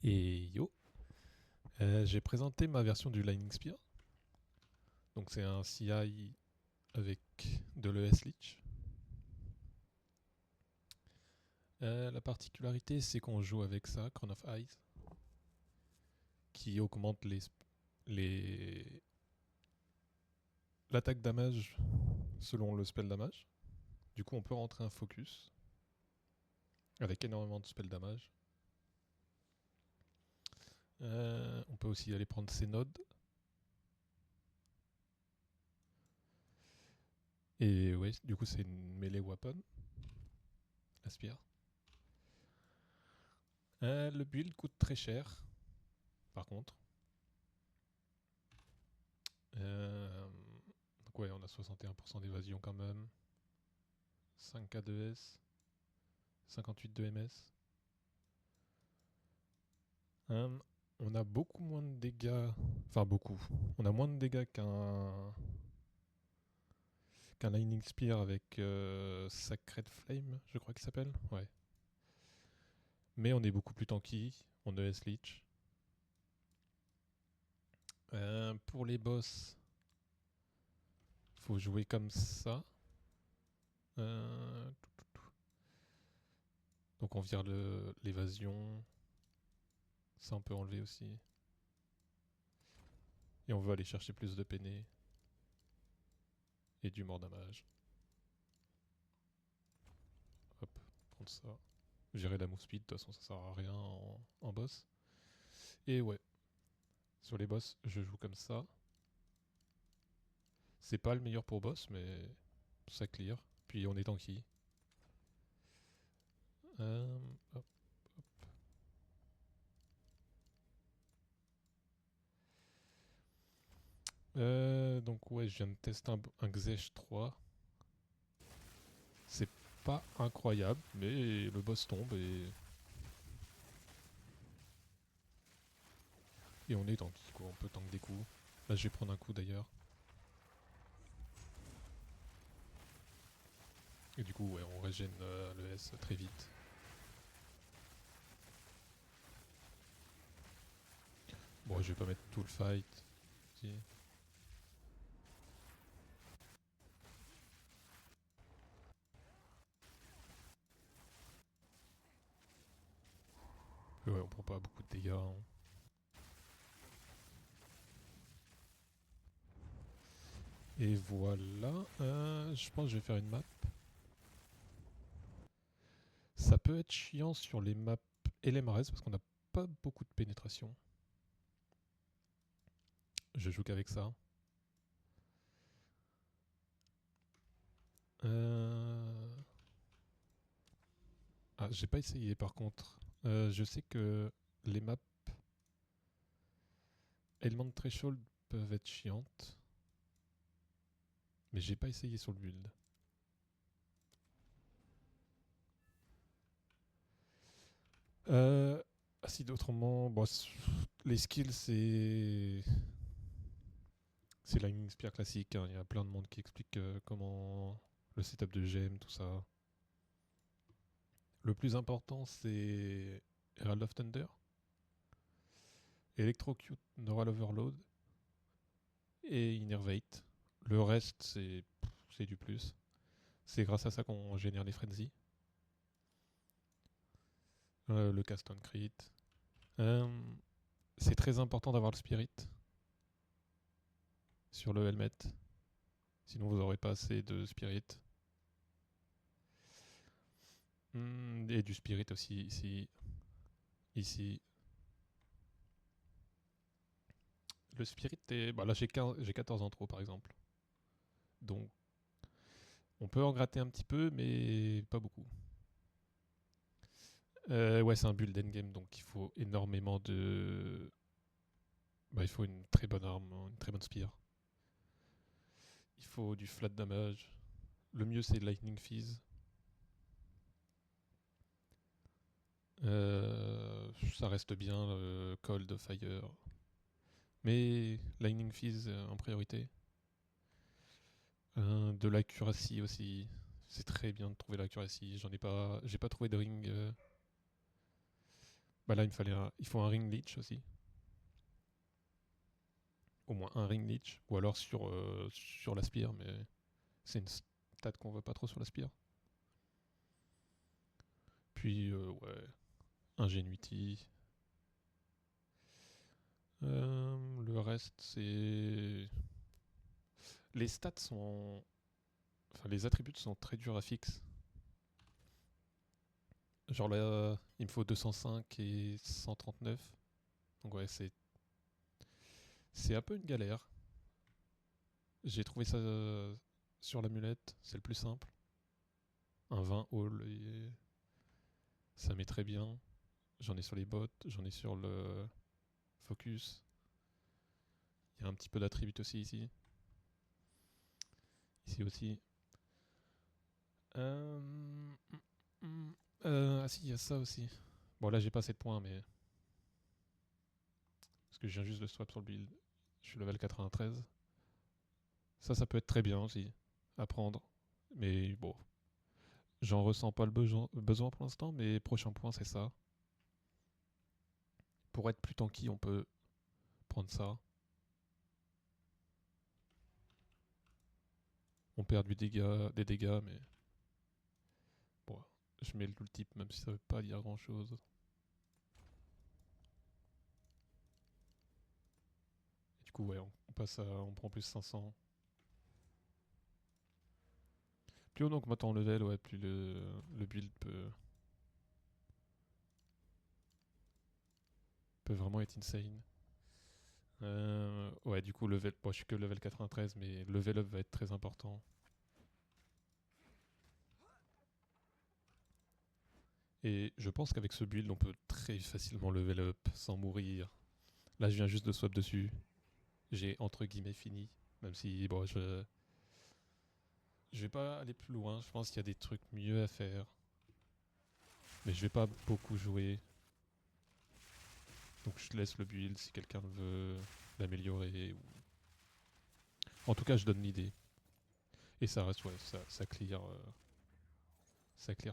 Et yo, j'ai présenté ma version du Lightning Spear. Donc c'est un CI avec de l'ES Leech. La particularité, c'est qu'on joue avec ça, Crown of Eyes, qui augmente les l'attaque damage selon le spell damage. Du coup, on peut rentrer un focus avec énormément de spell damage. On peut aussi aller prendre ses nodes. Et ouais, du coup, c'est une melee weapon, la spear. Le build coûte très cher, par contre. Donc ouais, on a 61% d'évasion quand même. 5K de S. 58 de MS. On a beaucoup moins de dégâts. Enfin, beaucoup. On a moins de dégâts qu'un Lightning Spear avec Sacred Flame, je crois qu'il s'appelle. Ouais. Mais on est beaucoup plus tanky. On a S Leech. Pour les boss, faut jouer comme ça. Euh, donc on vire l'évasion. Ça, on peut enlever aussi. Et on veut aller chercher plus de peiné. Et du mort damage. Hop, prendre ça. Gérer la move speed, de toute façon ça sert à rien en boss. Et ouais, sur les boss, je joue comme ça. C'est pas le meilleur pour boss, mais ça clear. Puis on est tanky. Hop. Donc ouais, je viens de tester un Xesh 3. C'est pas incroyable, mais le boss tombe et on est tanky quoi. On peut tank des coups. Là je vais prendre un coup d'ailleurs. Et du coup ouais, on régène le S très vite. Bon, je vais pas mettre tout le fight. Si. Ouais, on prend pas beaucoup de dégâts, hein. Et voilà, je pense que je vais faire une map. Ça peut être chiant sur les maps LMRS parce qu'on n'a pas beaucoup de pénétration. Je joue qu'avec ça. Ah, j'ai pas essayé par contre. Je sais que les maps Element Threshold peuvent être chiantes. Mais j'ai pas essayé sur le build. Si autrement, bon, les skills c'est Lightning Spear classique, hein. Il y a plein de monde qui explique comment le setup de gemme, tout ça. Le plus important, c'est Herald of Thunder, Electrocute, Neural Overload et Innervate. Le reste, c'est du plus. C'est grâce à ça qu'on génère les frenzy. Le cast on crit. Euh, c'est très important d'avoir le spirit sur le helmet. Sinon, vous n'aurez pas assez de spirit. Et du spirit aussi ici. Ici. Le spirit est. Bah là, j'ai 14 en trop par exemple. Donc, on peut en gratter un petit peu, mais pas beaucoup. Ouais, c'est un build endgame, donc il faut énormément de. Bah, il faut une très bonne arme, une très bonne spear. Il faut du flat damage. Le mieux, c'est Lightning Fizz. Ça reste bien, Cold, Fire. Mais Lightning Fizz en priorité. De l'accuracy aussi. C'est très bien de trouver l'accuracy. J'ai pas trouvé de ring Bah là, il faut un ring leech aussi. Au moins un ring leech. Ou alors sur la spire, mais c'est une stat qu'on veut pas trop sur la spire. Puis, ouais, Ingenuity. Le reste, c'est. Les stats sont. Enfin, les attributs sont très durs à fixe. Genre là, il me faut 205 et 139. Donc ouais, c'est un peu une galère. J'ai trouvé ça sur l'amulette, c'est le plus simple. Un 20 all, et ça met très bien. J'en ai sur les bots, j'en ai sur le focus. Il y a un petit peu d'attribut aussi ici. Ici aussi. Ah si, il y a ça aussi. Bon là j'ai pas assez de points, mais parce que je viens juste de swap sur le build. Je suis level 93. Ça peut être très bien aussi à prendre. Mais bon, j'en ressens pas le besoin pour l'instant, mais prochain point c'est ça. Pour être plus tanky, on peut prendre ça. On perd des dégâts, mais bon, je mets le tooltip même si ça veut pas dire grand chose. Et du coup, ouais, on prend plus 500. Plus on augmente en level, ouais, plus le build peut vraiment être insane. Ouais, du coup, bon, je suis que level 93, mais level up va être très important. Et je pense qu'avec ce build, on peut très facilement level up sans mourir. Là, je viens juste de swap dessus. J'ai entre guillemets fini. Même si, bon, je vais pas aller plus loin. Je pense qu'il y a des trucs mieux à faire. Mais je vais pas beaucoup jouer. Donc je laisse le build si quelqu'un veut l'améliorer. En tout cas, je donne l'idée. Et ça reste, ouais, ça clear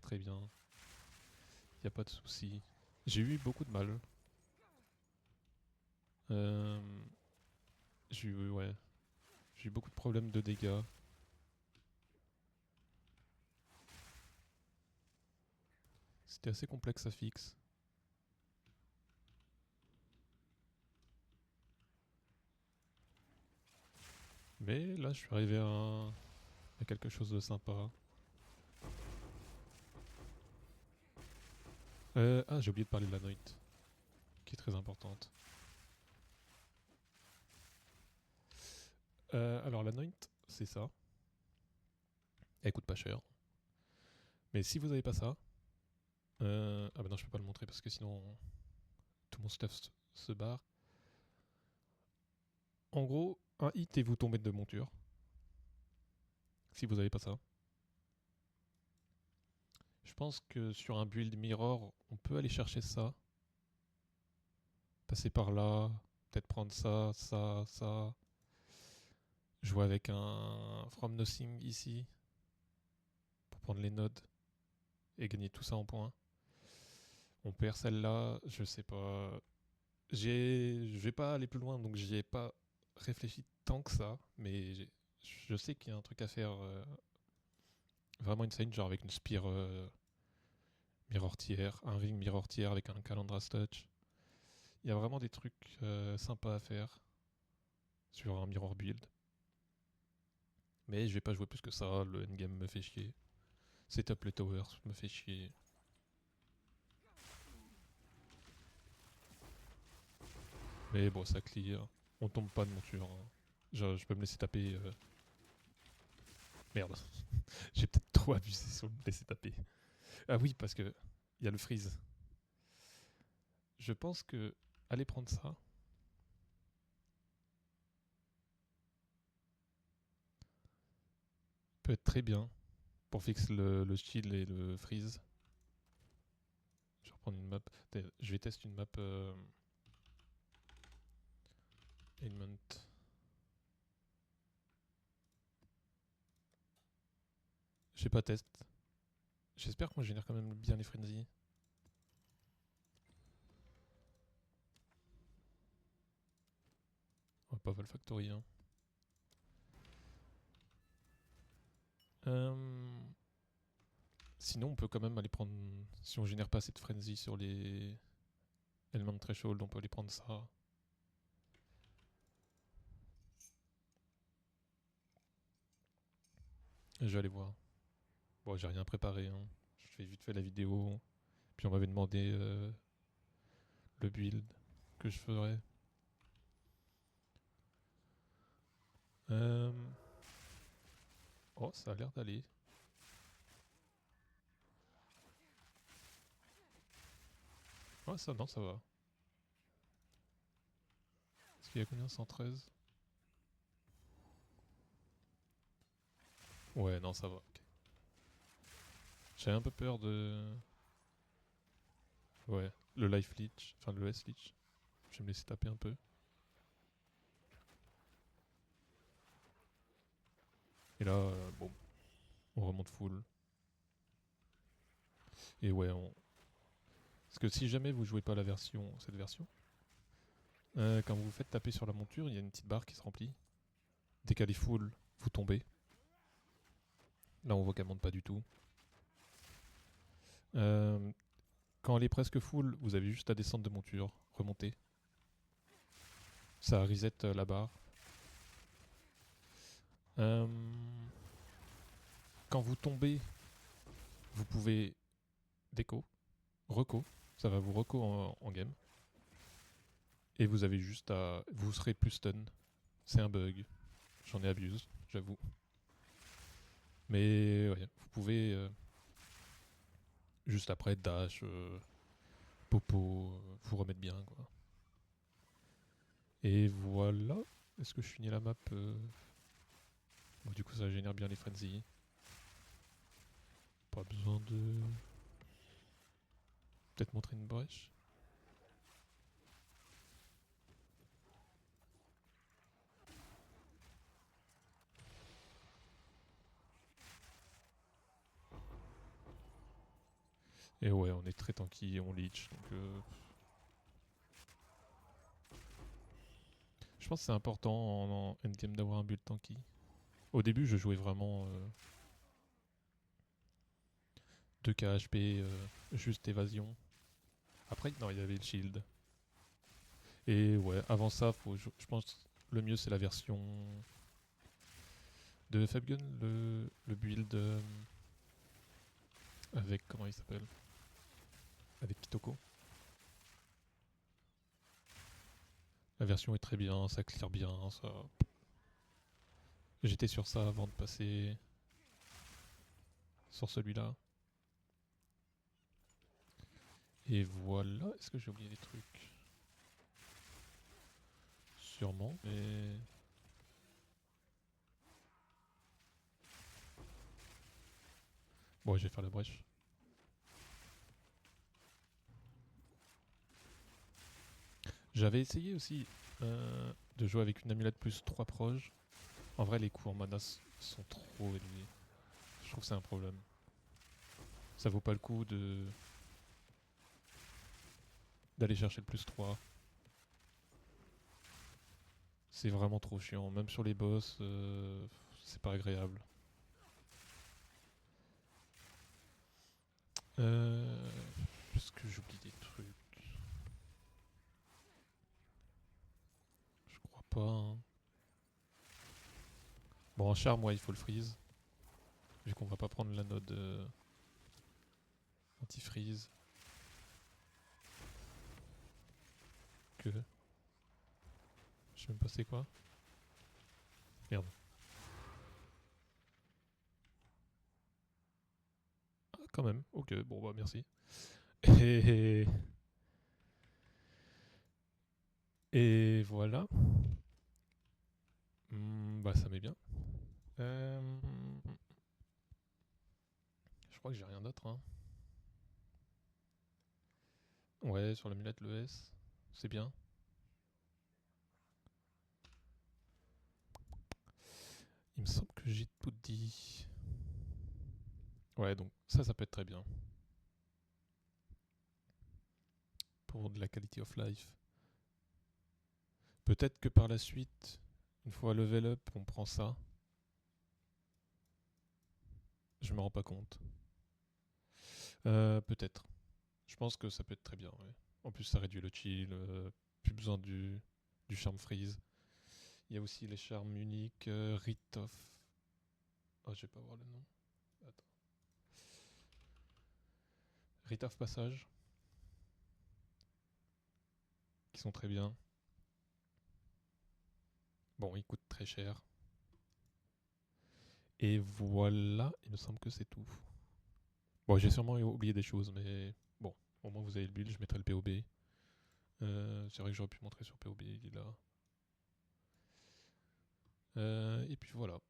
très bien. Y a pas de souci. J'ai eu beaucoup de mal. Euh, ouais, j'ai eu beaucoup de problèmes de dégâts. C'était assez complexe à fixe. Mais là, je suis arrivé à quelque chose de sympa. J'ai oublié de parler de la Noite, qui est très importante. Alors la Noite, c'est ça. Elle coûte pas cher. Mais si vous avez pas ça, ah bah non, je peux pas le montrer parce que sinon tout mon stuff se barre. En gros, un hit et vous tombez de monture. Si vous avez pas ça. Je pense que sur un build mirror, on peut aller chercher ça. Passer par là, peut-être prendre ça, ça, ça. Jouer avec un From Nothing ici pour prendre les nodes et gagner tout ça en points. On perd celle-là, je sais pas. Je vais pas aller plus loin, donc j'y ai pas réfléchi tant que ça, mais je sais qu'il y a un truc à faire vraiment insane, genre avec une spire mirror tier, un ring mirror tier avec un Calandras touch. Il y a vraiment des trucs sympas à faire sur un mirror build. Mais je vais pas jouer plus que ça, le endgame me fait chier. Setup les towers me fait chier. Mais bon, ça clear. On tombe pas de monture. Hein. Je peux me laisser taper. Merde. J'ai peut-être trop abusé sur me laisser taper. Ah oui, parce que il y a le freeze. Je pense que aller prendre ça. Peut être très bien pour fixer le shield et le freeze. Je vais reprendre une map. Je vais tester une map Ailment. Je sais pas test. J'espère qu'on génère quand même bien les frenzy. pas Vol Factory. Hein. Euh, Sinon, on peut quand même aller prendre. Si on génère pas assez de frenzy sur les Element Threshold, on peut aller prendre ça. Je vais aller voir. Bon, j'ai rien préparé. Hein. Je fais vite fait la vidéo. Puis on m'avait demandé le build que je ferais. Euh... Oh, ça a l'air d'aller. Ouais, ça, non, ça va. Est-ce qu'il y a combien 113? Ouais, non, ça va. Ok. J'avais un peu peur de. Ouais, le life leech, enfin le S leech. Je vais me laisser taper un peu. Et là, bon, on remonte full. Et ouais, on. Parce que si jamais vous jouez pas cette version, quand vous vous faites taper sur la monture, il y a une petite barre qui se remplit. Dès qu'elle est full, vous tombez. Là, on voit qu'elle monte pas du tout. Euh, Quand elle est presque full, vous avez juste à descendre de monture, remonter. Ça reset la barre. Euh, Quand vous tombez, vous pouvez déco, reco. Ça va vous reco en game. Et vous avez juste à. Vous serez plus stun. C'est un bug. J'en ai abuse, j'avoue. Mais ouais, vous pouvez juste après dash, popo, vous remettre bien quoi. Et voilà. Est-ce que je finis la map Bon, du coup, ça génère bien les frenzy. Pas besoin de. Peut-être montrer une brèche. Et ouais, on est très tanky, on leech. Donc, je pense que c'est important en endgame d'avoir un build tanky. Au début, je jouais vraiment 2k HP, juste évasion. Après, non, il y avait le shield. Et ouais, avant ça, je pense le mieux c'est la version de Fabgun, le build avec, comment il s'appelle, avec Kitoko. La version est très bien, ça clear bien, ça. J'étais sur ça avant de passer sur celui-là. Et voilà, est-ce que j'ai oublié des trucs? Sûrement, mais. Bon, je vais faire la brèche. J'avais essayé aussi de jouer avec une amulette plus 3 proj. En vrai, les coûts en mana sont trop élevés. Je trouve que c'est un problème. Ça vaut pas le coup d'aller chercher le plus 3. C'est vraiment trop chiant. Même sur les boss, c'est pas agréable. Est-ce que j'oublie des trucs? Je crois pas. Hein. Bon, en char, moi, il faut le freeze. Vu qu'on va pas prendre la node anti-freeze. Que. Je sais même pas c'est quoi. Merde. Ah, quand même. Ok, bon, bah, merci. Et. Et voilà. Bah, ça met bien. Je crois que j'ai rien d'autre. Hein. Ouais, sur l'amulette, le S. C'est bien. Il me semble que j'ai tout dit. Ouais, donc ça peut être très bien. Pour de la quality of life. Peut-être que par la suite, une fois level up, on prend ça. Je me rends pas compte. Peut-être. Je pense que ça peut être très bien. Ouais. En plus, ça réduit le chill. Plus besoin du charme freeze. Il y a aussi les charmes uniques Rite of. Ah, je vais pas voir le nom. Attends. Rite of Passage. Qui sont très bien. Bon, ils coûtent très cher. Et voilà, il me semble que c'est tout. Bon, j'ai sûrement oublié des choses, mais bon, au moins vous avez le build, je mettrai le POB. C'est vrai que j'aurais pu montrer sur POB, il est là. Et puis voilà.